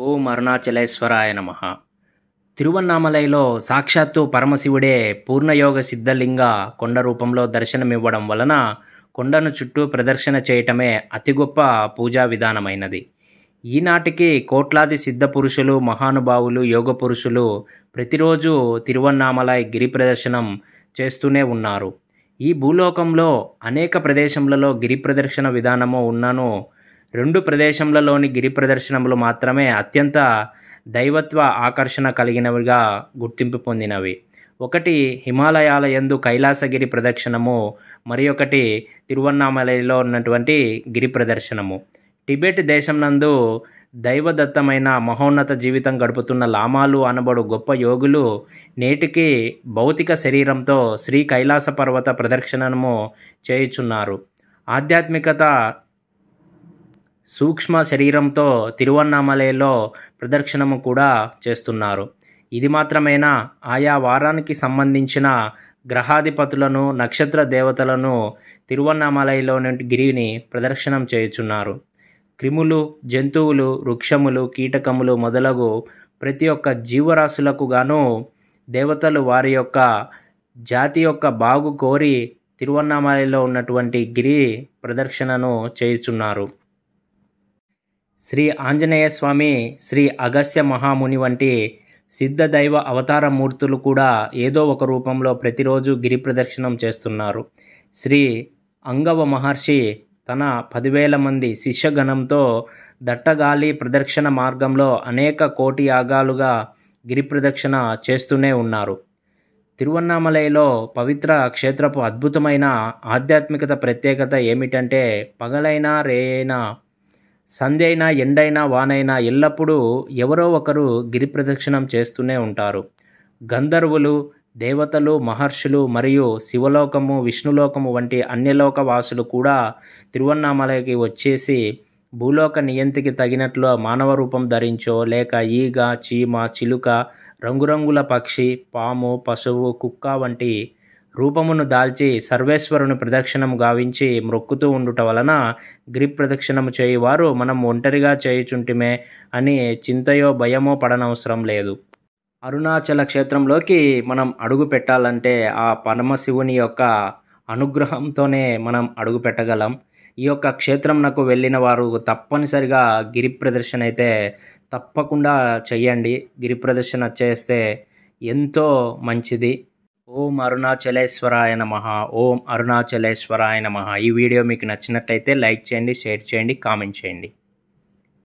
ఓం అరుణాచలేశ్వరాయ నమః. తిరువన్నామలైలో సాక్షాత్తు పరమశివుడే పూర్ణయోగ సిద్ధలింగ కొండ రూపంలో దర్శనమివ్వడం వలన కొండను చుట్టూ ప్రదర్శన చేయటమే అతి గొప్ప పూజా విధానమైనది. ఈనాటికి కోట్లాది సిద్ధ పురుషులు, మహానుభావులు, యోగ పురుషులు ప్రతిరోజు తిరువన్నామలై గిరి ప్రదర్శనం చేస్తూనే ఉన్నారు. ఈ భూలోకంలో అనేక ప్రదేశములలో గిరి ప్రదర్శన విధానము ఉన్నను. 2 ప్రదేశములలోని గిరి ప్రదర్శనములు మాత్రమే అత్యంత దైవత్వ ఆకర్షణ కలిగినవిగా గుర్తింపు పొందినవి. ఒకటి హిమాలయాల యందు కైలాసగిరి ప్రదక్షిణము, మరి ఒకటి తిరువన్నామలైలో ఉన్నటువంటి గిరి ప్రదర్శనము. టిబెట్ దేశం నందు దైవదత్తమైన మహోన్నత జీవితం గడుపుతున్న లామాలు అనబడు గొప్ప యోగులు నేటికి భౌతిక శరీరంతో శ్రీ కైలాస పర్వత ప్రదక్షిణము చేయుచున్నారు. ఆధ్యాత్మికత సూక్ష్మ శరీరంతో తిరువన్నామలైలో ప్రదక్షిణము కూడా చేస్తున్నారు. ఇది మాత్రమేనా, ఆయా వారానికి సంబంధించిన గ్రహాధిపతులను, నక్షత్ర దేవతలను తిరువన్నామలైలోని గిరిని ప్రదక్షిణం చేయుచున్నారు. క్రిములు, జంతువులు, వృక్షములు, కీటకములు మొదలగు ప్రతి ఒక్క జీవరాశులకు గాను దేవతలు వారి యొక్క జాతి యొక్క బాగు కోరి తిరువన్నామలైలో ఉన్నటువంటి గిరి ప్రదక్షిణను చేయుచున్నారు. శ్రీ ఆంజనేయ స్వామి, శ్రీ అగస్త్య మహాముని వంటి సిద్ధ దైవ అవతార మూర్తులు కూడా ఏదో ఒక రూపంలో ప్రతిరోజు గిరి ప్రదక్షిణం చేస్తున్నారు. శ్రీ అంగవ మహర్షి తన 10,000 మంది శిష్యగణంతో దట్టగాలి ప్రదక్షిణ మార్గంలో అనేక కోటి యాగాలుగా గిరి ప్రదక్షిణ చేస్తూనే ఉన్నారు. తిరువన్నామలైలో పవిత్ర క్షేత్రపు అద్భుతమైన ఆధ్యాత్మికత ప్రత్యేకత ఏమిటంటే, పగలైనా రేయైనా, సంధ్యైనా ఎండైనా వానైనా ఎల్లప్పుడూ ఎవరో ఒకరు గిరి ప్రదక్షిణం చేస్తూనే ఉంటారు. గంధర్వులు, దేవతలు, మహర్షులు మరియు శివలోకము, విష్ణులోకము వంటి అన్యలోక వాసులు కూడా తిరువన్నామలైకి వచ్చేసి భూలోక నియంతికి తగినట్లు మానవ రూపం ధరించో, లేక ఈగ, చీమ, చిలుక, రంగురంగుల పక్షి, పాము, పశువు, కుక్క వంటి రూపమును దాల్చి సర్వేశ్వరుని ప్రదక్షిణము గావించి మ్రొక్కుతూ ఉండుట వలన గిరి ప్రదక్షిణము చేయువారు మనం ఒంటరిగా చేయుచుంటిమే అని చింతయో భయమో పడనవసరం లేదు. అరుణాచల క్షేత్రంలోకి మనం అడుగు పెట్టాలంటే ఆ పరమశివుని యొక్క అనుగ్రహంతోనే మనం అడుగు పెట్టగలం. ఈ యొక్క క్షేత్రంనకు వెళ్ళిన వారు తప్పనిసరిగా గిరి ప్రదర్శన అయితే తప్పకుండా చెయ్యండి. గిరి ప్రదర్శన చేస్తే ఎంతో మంచిది. ఓం అరుణాచలేశ్వరాయ నమః. ఓం అరుణాచలేశ్వరాయ నమః. ఈ వీడియో మీకు నచ్చినట్లయితే లైక్ చేయండి, షేర్ చేయండి, కామెంట్ చేయండి.